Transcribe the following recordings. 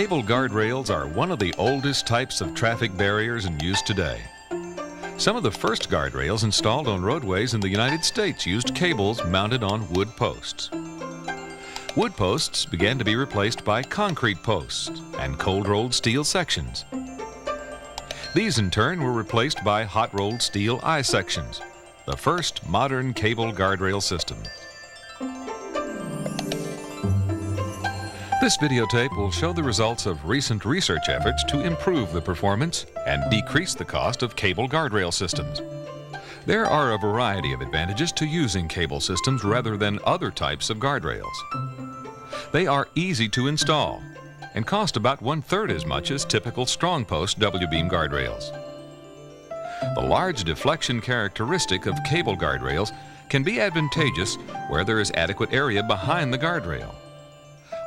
Cable guardrails are one of the oldest types of traffic barriers in use today. Some of the first guardrails installed on roadways in the United States used cables mounted on wood posts. Wood posts began to be replaced by concrete posts and cold-rolled steel sections. These in turn were replaced by hot-rolled steel I-sections, the first modern cable guardrail system. This videotape will show the results of recent research efforts to improve the performance and decrease the cost of cable guardrail systems. There are a variety of advantages to using cable systems rather than other types of guardrails. They are easy to install and cost about 1/3 as much as typical strong post W-beam guardrails. The large deflection characteristic of cable guardrails can be advantageous where there is adequate area behind the guardrail.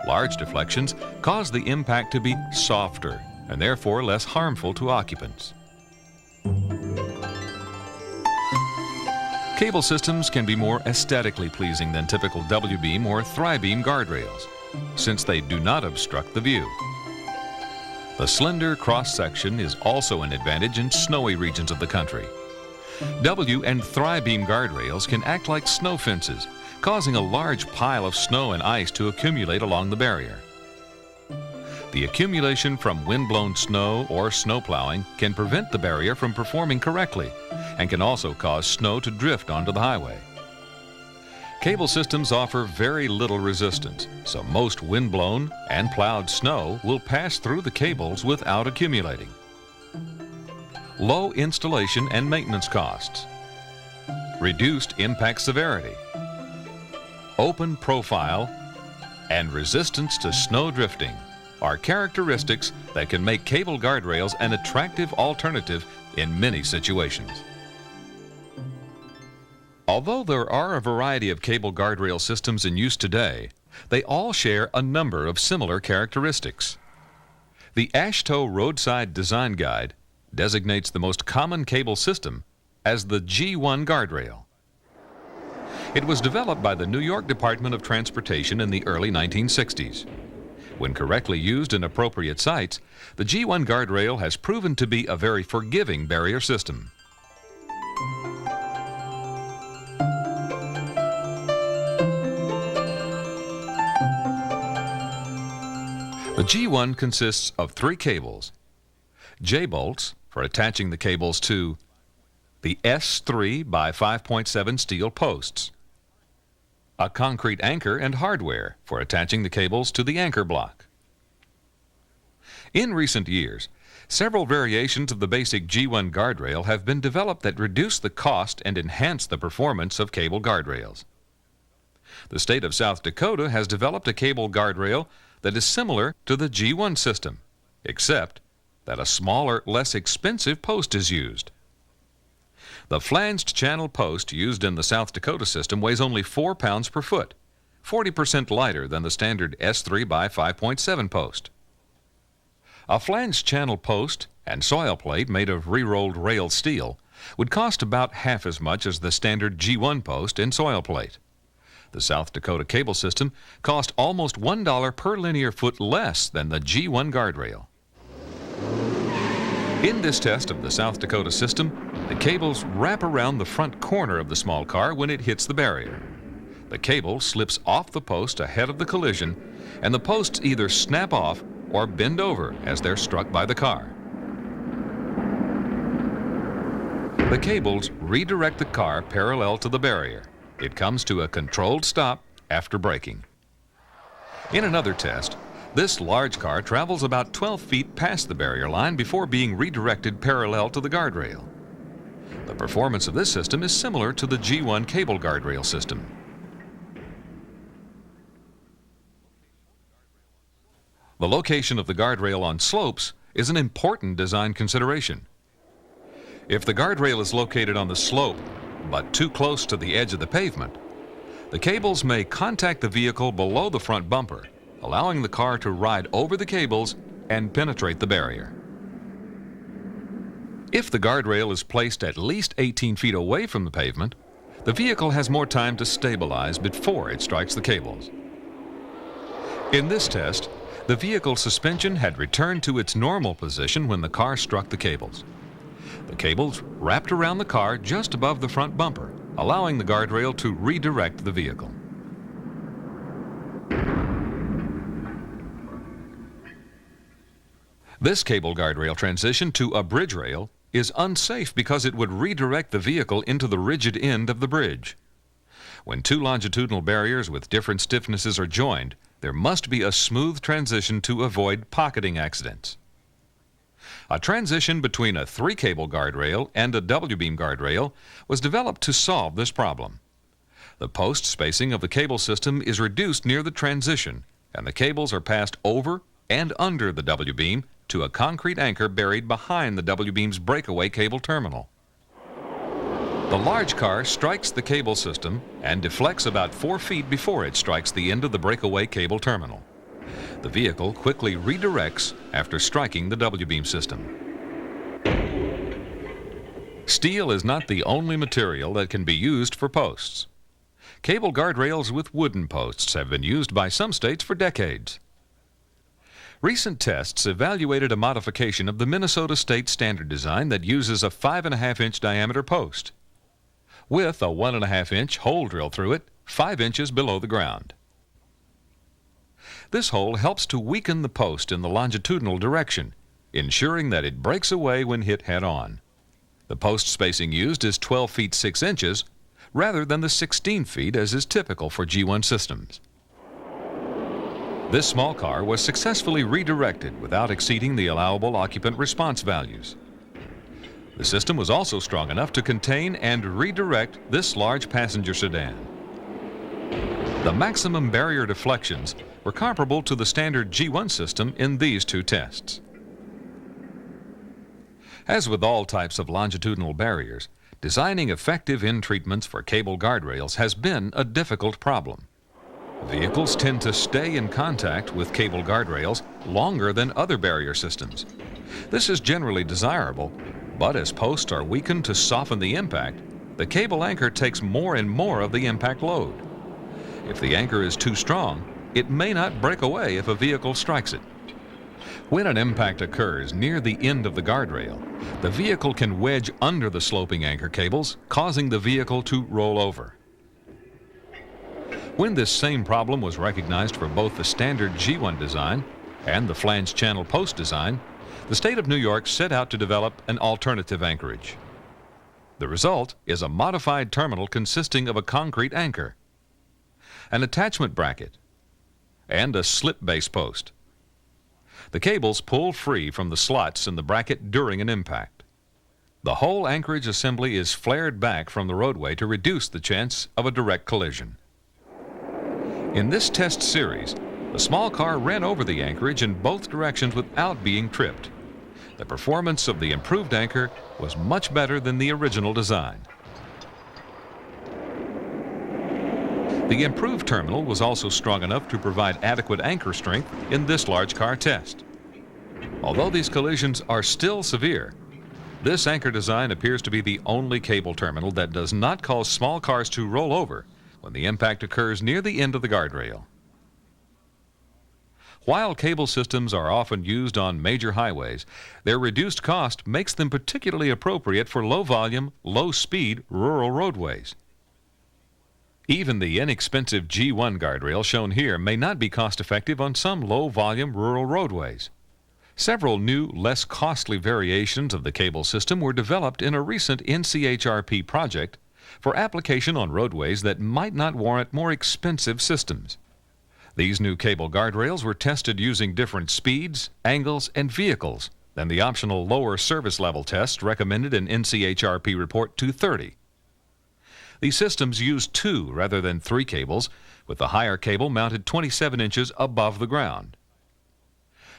Large deflections cause the impact to be softer and therefore less harmful to occupants. Cable systems can be more aesthetically pleasing than typical W-beam or Thri-beam guardrails, since they do not obstruct the view. The slender cross-section is also an advantage in snowy regions of the country. W and Thri-beam guardrails can act like snow fences, causing a large pile of snow and ice to accumulate along the barrier. The accumulation from wind-blown snow or snow plowing can prevent the barrier from performing correctly and can also cause snow to drift onto the highway. Cable systems offer very little resistance, so most wind-blown and plowed snow will pass through the cables without accumulating. Low installation and maintenance costs. Reduced impact severity. Open profile and resistance to snow drifting are characteristics that can make cable guardrails an attractive alternative in many situations. Although there are a variety of cable guardrail systems in use today, they all share a number of similar characteristics. The AASHTO Roadside Design Guide designates the most common cable system as the G1 guardrail. It was developed by the New York Department of Transportation in the early 1960s. When correctly used in appropriate sites, the G1 guardrail has proven to be a very forgiving barrier system. The G1 consists of 3 cables: J-bolts for attaching the cables to the S3 by 5.7 steel posts, a concrete anchor and hardware for attaching the cables to the anchor block. In recent years, several variations of the basic G1 guardrail have been developed that reduce the cost and enhance the performance of cable guardrails. The state of South Dakota has developed a cable guardrail that is similar to the G1 system, except that a smaller, less expensive post is used. The flanged channel post used in the South Dakota system weighs only 4 pounds per foot, 40% lighter than the standard S3 by 5.7 post. A flanged channel post and soil plate made of re-rolled rail steel would cost about half as much as the standard G1 post and soil plate. The South Dakota cable system cost almost $1 per linear foot less than the G1 guardrail. In this test of the South Dakota system, the cables wrap around the front corner of the small car when it hits the barrier. The cable slips off the post ahead of the collision, and the posts either snap off or bend over as they're struck by the car. The cables redirect the car parallel to the barrier. It comes to a controlled stop after braking. In another test, this large car travels about 12 feet past the barrier line before being redirected parallel to the guardrail. The performance of this system is similar to the G1 cable guardrail system. The location of the guardrail on slopes is an important design consideration. If the guardrail is located on the slope but too close to the edge of the pavement, the cables may contact the vehicle below the front bumper, allowing the car to ride over the cables and penetrate the barrier. If the guardrail is placed at least 18 feet away from the pavement, the vehicle has more time to stabilize before it strikes the cables. In this test, The vehicle suspension had returned to its normal position when the car struck the cables. The cables wrapped around the car just above the front bumper, allowing the guardrail to redirect the vehicle. This cable guardrail transition to a bridge rail is unsafe because it would redirect the vehicle into the rigid end of the bridge. When two longitudinal barriers with different stiffnesses are joined, there must be a smooth transition to avoid pocketing accidents. A transition between a 3-cable guardrail and a W-beam guardrail was developed to solve this problem. The post spacing of the cable system is reduced near the transition, and the cables are passed over and under the W-beam to a concrete anchor buried behind the W-beam's breakaway cable terminal. The large car strikes the cable system and deflects about 4 feet before it strikes the end of the breakaway cable terminal. The vehicle quickly redirects after striking the W-beam system. Steel is not the only material that can be used for posts. Cable guardrails with wooden posts have been used by some states for decades. Recent tests evaluated a modification of the Minnesota State Standard design that uses a 5.5-inch diameter post with a 1.5-inch hole drilled through it 5 inches below the ground. This hole helps to weaken the post in the longitudinal direction, ensuring that it breaks away when hit head-on. The post spacing used is 12 feet 6 inches rather than the 16 feet as is typical for G1 systems. This small car was successfully redirected without exceeding the allowable occupant response values. The system was also strong enough to contain and redirect this large passenger sedan. The maximum barrier deflections were comparable to the standard G1 system in these two tests. As with all types of longitudinal barriers, designing effective end treatments for cable guardrails has been a difficult problem. Vehicles tend to stay in contact with cable guardrails longer than other barrier systems. This is generally desirable, but as posts are weakened to soften the impact, the cable anchor takes more and more of the impact load. If the anchor is too strong, it may not break away if a vehicle strikes it. When an impact occurs near the end of the guardrail, the vehicle can wedge under the sloping anchor cables, causing the vehicle to roll over. When this same problem was recognized for both the standard G1 design and the flange channel post design, the state of New York set out to develop an alternative anchorage. The result is a modified terminal consisting of a concrete anchor, an attachment bracket, and a slip base post. The cables pull free from the slots in the bracket during an impact. The whole anchorage assembly is flared back from the roadway to reduce the chance of a direct collision. In this test series, the small car ran over the anchorage in both directions without being tripped. The performance of the improved anchor was much better than the original design. The improved terminal was also strong enough to provide adequate anchor strength in this large car test. Although these collisions are still severe, this anchor design appears to be the only cable terminal that does not cause small cars to roll over when the impact occurs near the end of the guardrail. While cable systems are often used on major highways, their reduced cost makes them particularly appropriate for low-volume, low-speed rural roadways. Even the inexpensive G1 guardrail shown here may not be cost-effective on some low-volume rural roadways. Several new, less costly variations of the cable system were developed in a recent NCHRP project for application on roadways that might not warrant more expensive systems. These new cable guardrails were tested using different speeds, angles, and vehicles than the optional lower service level tests recommended in NCHRP Report 230. These systems used 2 rather than 3 cables, with the higher cable mounted 27 inches above the ground.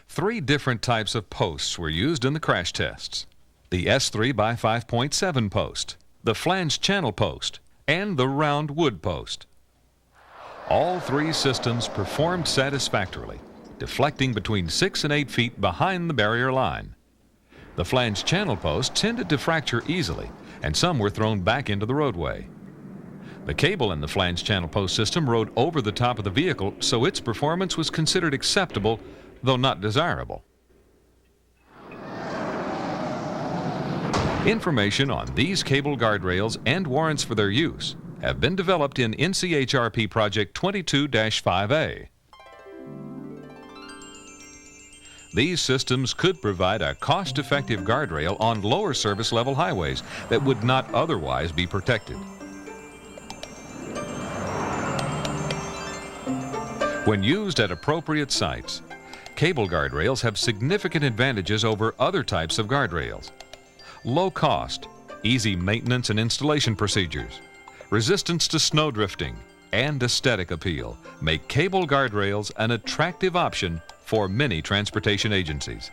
3 different types of posts were used in the crash tests: the S3 by 5.7 post, the flange channel post, and the round wood post. All 3 systems performed satisfactorily, deflecting between 6 and 8 feet behind the barrier line. The flange channel post tended to fracture easily, and some were thrown back into the roadway. The cable in the flange channel post system rode over the top of the vehicle, so its performance was considered acceptable, though not desirable. Information on these cable guardrails and warrants for their use have been developed in NCHRP Project 22-5A. These systems could provide a cost-effective guardrail on lower service level highways that would not otherwise be protected. When used at appropriate sites, cable guardrails have significant advantages over other types of guardrails. Low cost, easy maintenance and installation procedures, resistance to snow drifting, and aesthetic appeal make cable guardrails an attractive option for many transportation agencies.